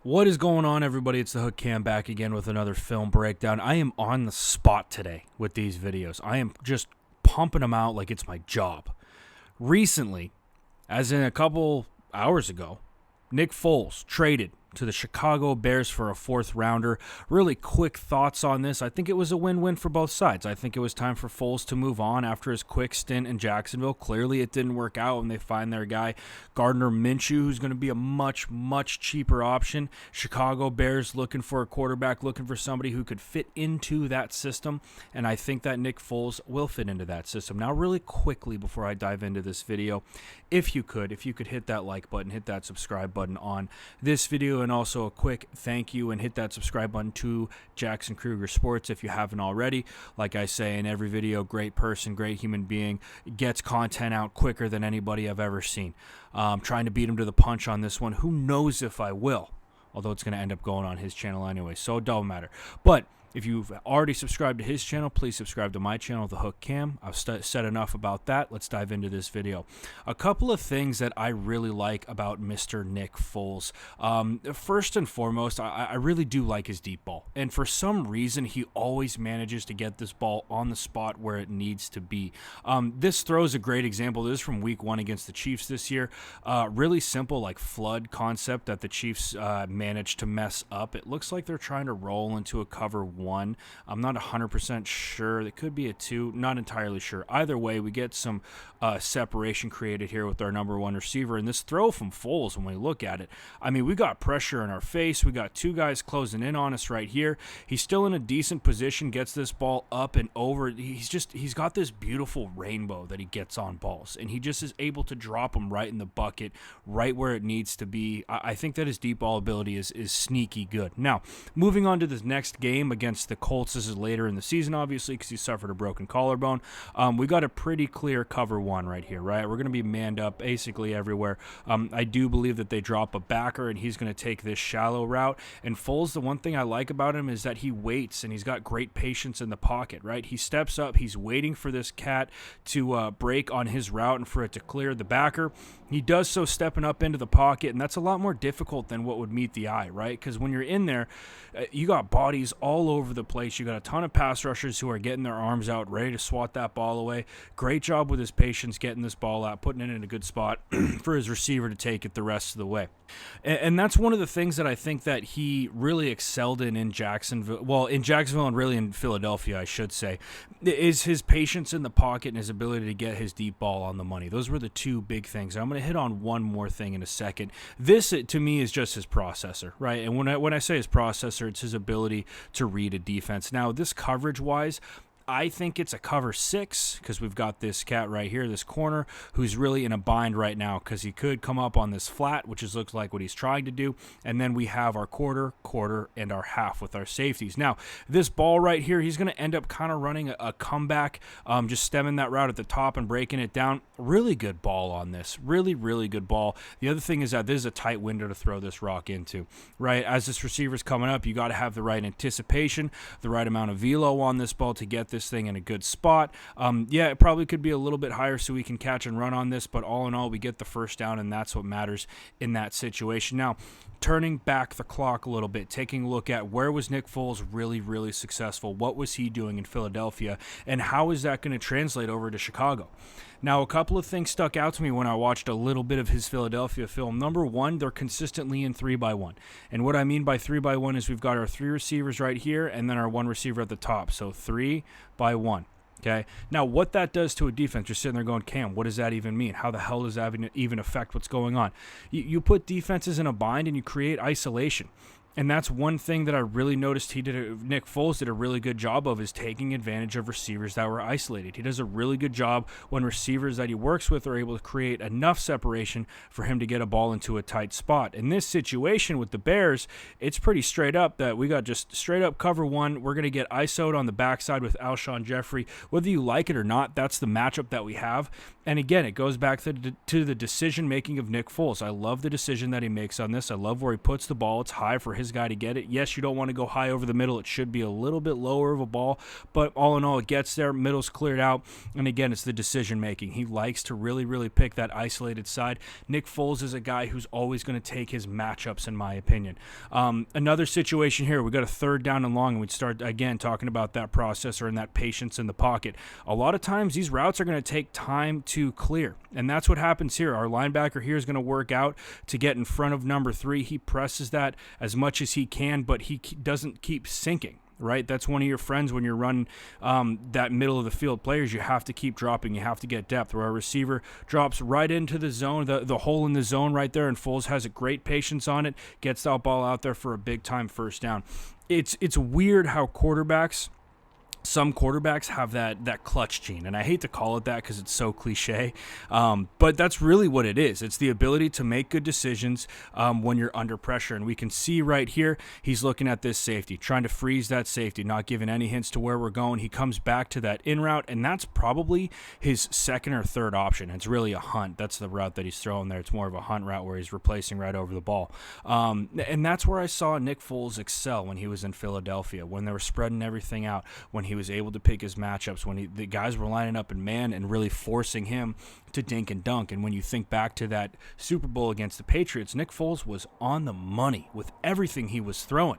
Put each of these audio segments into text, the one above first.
What is going on, everybody? It's the Hook Cam back again with another film breakdown. I am on the spot today with these videos. I am just pumping them out like it's my job. Recently, as in a couple hours ago, Nick Foles traded to the Chicago Bears for a fourth rounder. Really quick thoughts on this. I think it was a win-win for both sides. I think it was time for Foles to move on after his quick stint in Jacksonville. Clearly it didn't work out when they find their guy, Gardner Minshew, who's going to be a much, much cheaper option. Chicago Bears looking for a quarterback, looking for somebody who could fit into that system, and I think that Nick Foles will fit into that system. Now, really quickly before I dive into this video, if you could hit that like button, hit that subscribe button on this video, and also a quick thank you and hit that subscribe button to Jackson Kruger Sports if you haven't already. Like I say in every video, great person, great human being, gets content out quicker than anybody I've ever seen. Trying to beat him to the punch on this one. Who knows if I will? Although it's going to end up going on his channel anyway, so it don't matter. But if you've already subscribed to his channel, please subscribe to my channel, The Hook Cam. I've said enough about that. Let's dive into this video. A couple of things that I really like about Mr. Nick Foles. First and foremost, I really do like his deep ball. And for some reason, he always manages to get this ball on the spot where it needs to be. This throw is a great example. This is from week 1 against the Chiefs this year. Really simple, like flood concept that the Chiefs managed to mess up. It looks like they're trying to roll into a cover 1. I'm not 100% sure. It could be a 2. Not entirely sure. Either way, we get some separation created here with our number 1 receiver. And this throw from Foles, when we look at it, I mean, we got pressure in our face. We got 2 guys closing in on us right here. He's still in a decent position, gets this ball up and over. He's got this beautiful rainbow that he gets on balls, and he just is able to drop them right in the bucket, right where it needs to be. I think that his deep ball ability is sneaky good. Now, moving on to this next game against the Colts. This is later in the season, obviously, because he suffered a broken collarbone. We got a pretty clear cover 1 right here, right? We're going to be manned up basically everywhere. I do believe that they drop a backer, and he's going to take this shallow route. And Foles, the one thing I like about him is that he waits, and he's got great patience in the pocket, right? He steps up. He's waiting for this cat to break on his route and for it to clear the backer. He does so stepping up into the pocket, and that's a lot more difficult than what would meet the eye, right? Because when you're in there, you got bodies all over the place. You got a ton of pass rushers who are getting their arms out, ready to swat that ball away. Great job with his patience getting this ball out, putting it in a good spot for his receiver to take it the rest of the way. And that's one of the things that I think that he really excelled in Jacksonville. Well, in Jacksonville and really in Philadelphia, I should say, is his patience in the pocket and his ability to get his deep ball on the money. Those were the 2 big things. I'm going to hit on one more thing in a second. This, to me, is just his processor, right? And when I say his processor, it's his ability to read a defense. Now, this coverage-wise, I think it's a cover 6 because we've got this cat right here, this corner, who's really in a bind right now because he could come up on this flat, which looks like what he's trying to do. And then we have our quarter, and our half with our safeties. Now, this ball right here, he's going to end up kind of running a comeback, just stemming that route at the top and breaking it down. Really good ball on this. Really, really good ball. The other thing is that this is a tight window to throw this rock into, right? As this receiver's coming up, you got to have the right anticipation, the right amount of velo on this ball to get this thing in a good spot. Yeah, it probably could be a little bit higher so we can catch and run on this, but all in all, we get the first down, and that's what matters in that situation. Now, turning back the clock a little bit, taking a look at where was Nick Foles really, really successful? What was he doing in Philadelphia? And how is that going to translate over to Chicago? Now, a couple of things stuck out to me when I watched a little bit of his Philadelphia film. Number 1, they're consistently in 3-by-1. And what I mean by 3-by-1 is we've got our 3 receivers right here and then our 1 receiver at the top. So 3-by-1. Okay. Now, what that does to a defense, you're sitting there going, Cam, what does that even mean? How the hell does that even affect what's going on? You put defenses in a bind and you create isolation. And that's one thing that I really noticed Nick Foles did a really good job of, is taking advantage of receivers that were isolated. He does a really good job when receivers that he works with are able to create enough separation for him to get a ball into a tight spot. In this situation with the Bears, it's pretty straight up that we got just straight up cover 1. We're going to get ISO'd on the backside with Alshon Jeffrey. Whether you like it or not, that's the matchup that we have. And again, it goes back to the decision-making of Nick Foles. I love the decision that he makes on this. I love where he puts the ball. It's high for his guy to get it. Yes, you don't want to go high over the middle. It should be a little bit lower of a ball. But all in all, it gets there. Middle's cleared out. And again, it's the decision-making. He likes to really, really pick that isolated side. Nick Foles is a guy who's always going to take his matchups, in my opinion. Another situation here, we got a 3rd down and long, and we'd start, again, talking about that processor and that patience in the pocket. A lot of times, these routes are going to take time to clear, and that's what happens here. Our linebacker here is going to work out to get in front of number 3. He presses that as much as he can, but he doesn't keep sinking. Right, that's one of your friends when you're running that middle of the field players. You have to keep dropping. You have to get depth. Where our receiver drops right into the zone, the hole in the zone right there, and Foles has a great patience on it. Gets that ball out there for a big time 1st down. It's weird how some quarterbacks have that clutch gene, and I hate to call it that because it's so cliche, but that's really what it is. It's the ability to make good decisions when you're under pressure, and we can see right here, he's looking at this safety, trying to freeze that safety, not giving any hints to where we're going. He comes back to that in route, and that's probably his 2nd or 3rd option. It's really a hunt. That's the route that he's throwing there. It's more of a hunt route where he's replacing right over the ball, and that's where I saw Nick Foles excel when he was in Philadelphia, when they were spreading everything out, when he was able to pick his matchups, when the guys were lining up in man and really forcing him to dink and dunk. And when you think back to that Super Bowl against the Patriots, Nick Foles was on the money with everything he was throwing.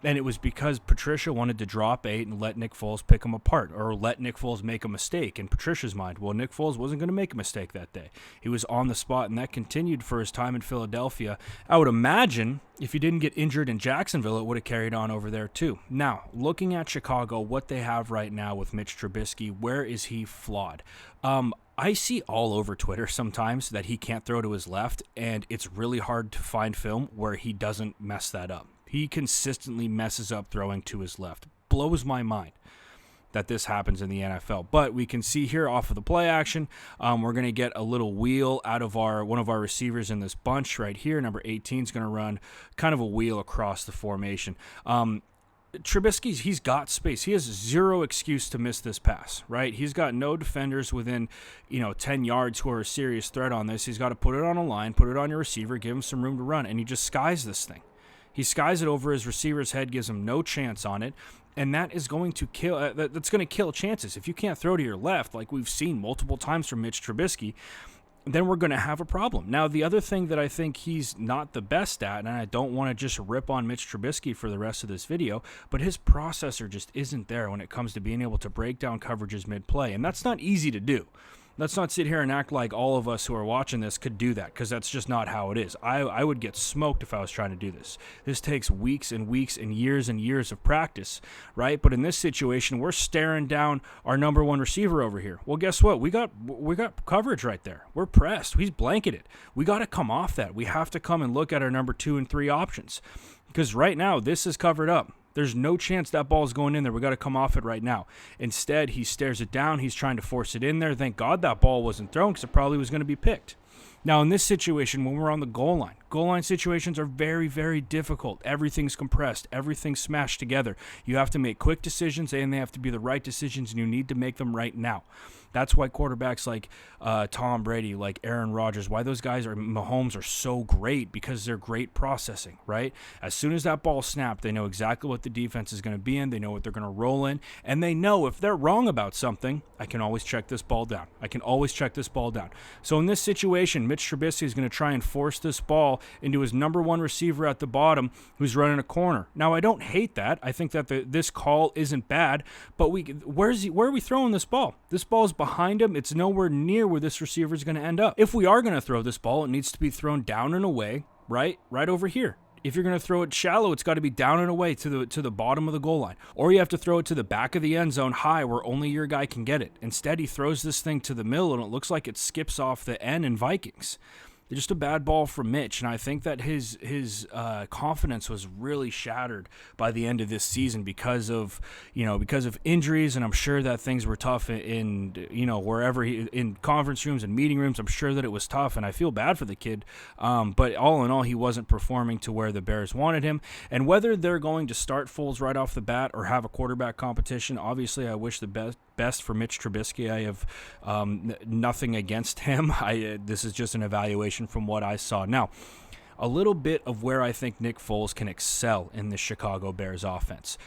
And it was because Patricia wanted to drop 8 and let Nick Foles pick him apart, or let Nick Foles make a mistake in Patricia's mind. Well, Nick Foles wasn't going to make a mistake that day. He was on the spot, and that continued for his time in Philadelphia. I would imagine if he didn't get injured in Jacksonville, it would have carried on over there too. Now, looking at Chicago, what they have right now with Mitch Trubisky, where is he flawed? I see all over Twitter sometimes that he can't throw to his left, and it's really hard to find film where he doesn't mess that up. He consistently messes up throwing to his left. Blows my mind that this happens in the NFL. But we can see here off of the play action, we're going to get a little wheel out of one of our receivers in this bunch right here. Number 18 is going to run kind of a wheel across the formation. Trubisky, he's got space. He has zero excuse to miss this pass, right? He's got no defenders within, 10 yards who are a serious threat on this. He's got to put it on a line, put it on your receiver, give him some room to run, and he just skies this thing. He skies it over his receiver's head, gives him no chance on it, and that is going to kill. That's going to kill chances. If you can't throw to your left, like we've seen multiple times from Mitch Trubisky, then we're going to have a problem. Now, the other thing that I think he's not the best at, and I don't want to just rip on Mitch Trubisky for the rest of this video, but his processor just isn't there when it comes to being able to break down coverages mid-play, and that's not easy to do. Let's not sit here and act like all of us who are watching this could do that, because that's just not how it is. I would get smoked if I was trying to do this. This takes weeks and weeks and years of practice, right? But in this situation, we're staring down our number one receiver over here. Well, guess what? We got coverage right there. We're pressed. He's blanketed. We got to come off that. We have to come and look at our number 2 and 3 options, because right now this is covered up. There's no chance that ball is going in there. We got to come off it right now. Instead, he stares it down. He's trying to force it in there. Thank God that ball wasn't thrown, because it probably was going to be picked. Now, in this situation, when we're on the goal line situations are very, very difficult. Everything's compressed. Everything's smashed together. You have to make quick decisions, and they have to be the right decisions, and you need to make them right now. That's why quarterbacks like Tom Brady, like Aaron Rodgers, why those guys Mahomes are so great, because they're great processing, right? As soon as that ball snapped, they know exactly what the defense is going to be in. They know what they're going to roll in, and they know if they're wrong about something, I can always check this ball down. So in this situation, Mitch Trubisky is going to try and force this ball into his number one receiver at the bottom, who's running a corner. Now, I don't hate that. I think that this call isn't bad, but where are we throwing this ball? This ball is behind him. It's nowhere near where this receiver is going to end up. If we are going to throw this ball, it needs to be thrown down and away, right over here. If you're going to throw it shallow, it's got to be down and away to the bottom of the goal line. Or you have to throw it to the back of the end zone high where only your guy can get it. Instead, he throws this thing to the middle, and it looks like it skips off the N in Vikings. Just a bad ball from Mitch, and I think that his confidence was really shattered by the end of this season because of injuries, and I'm sure that things were tough in wherever in conference rooms and meeting rooms. I'm sure that it was tough, and I feel bad for the kid. But all in all, he wasn't performing to where the Bears wanted him. And whether they're going to start Foles right off the bat or have a quarterback competition, obviously I wish the best best for Mitch Trubisky. I have nothing against him. This is just an evaluation from what I saw. Now, a little bit of where I think Nick Foles can excel in the Chicago Bears offense.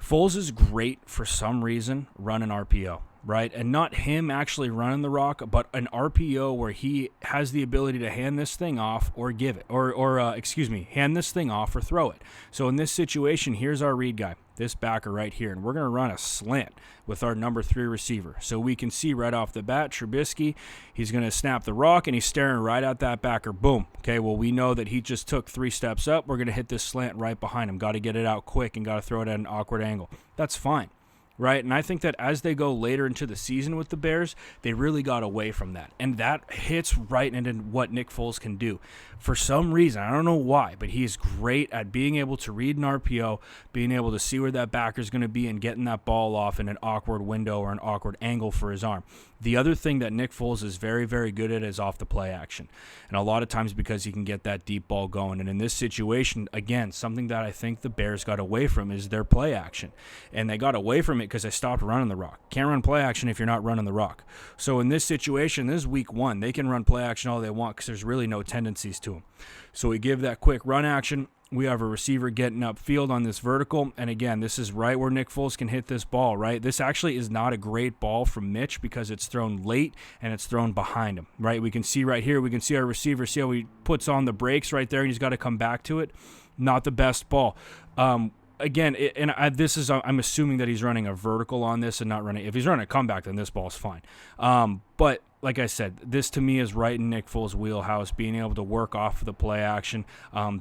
Foles is great for some reason running RPO, right? And not him actually running the rock, but an RPO where he has the ability to hand this thing off or give it, hand this thing off or throw it. So in this situation, here's our read guy, this backer right here, and we're going to run a slant with our number 3 receiver. So we can see right off the bat, Trubisky, he's going to snap the rock, and he's staring right at that backer. Boom. Okay, well, we know that he just took 3 steps up. We're going to hit this slant right behind him. Got to get it out quick and got to throw it at an awkward angle. That's fine. Right, and I think that as they go later into the season with the Bears, they really got away from that. And that hits right into what Nick Foles can do. For some reason, I don't know why, but he's great at being able to read an RPO, being able to see where that backer is going to be and getting that ball off in an awkward window or an awkward angle for his arm. The other thing that Nick Foles is very, very good at is off the play action. And a lot of times because he can get that deep ball going. And in this situation, again, something that I think the Bears got away from is their play action. And they got away from it because they stopped running the rock. Can't run play action if you're not running the rock. So in this situation, this is week 1. They can run play action all they want because there's really no tendencies to them. So we give that quick run action. We have a receiver getting upfield on this vertical. And again, this is right where Nick Foles can hit this ball, right? This actually is not a great ball from Mitch because it's thrown late and it's thrown behind him, right? We can see right here, we can see our receiver, see how he puts on the brakes right there and he's got to come back to it. Not the best ball. Again, I'm assuming that he's running a vertical on this and not running. If he's running a comeback, then this ball's fine. But like I said, this to me is right in Nick Foles' wheelhouse, being able to work off of the play action,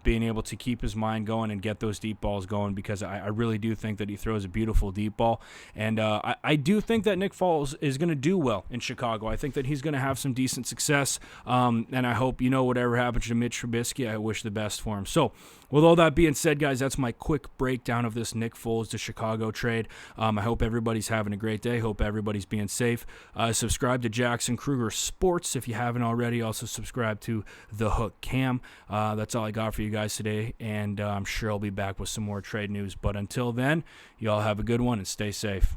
being able to keep his mind going and get those deep balls going because I really do think that he throws a beautiful deep ball. And I do think that Nick Foles is going to do well in Chicago. I think that he's going to have some decent success. And I hope, whatever happens to Mitch Trubisky, I wish the best for him. So with all that being said, guys, that's my quick breakdown of this Nick Foles to Chicago trade. I hope everybody's having a great day. Hope everybody's being safe. Subscribe to Jackson Kruger Sports if you haven't already. Also subscribe to The Hook Cam. That's all I got for you guys today, and I'm sure I'll be back with some more trade news. But until then, you all have a good one and stay safe.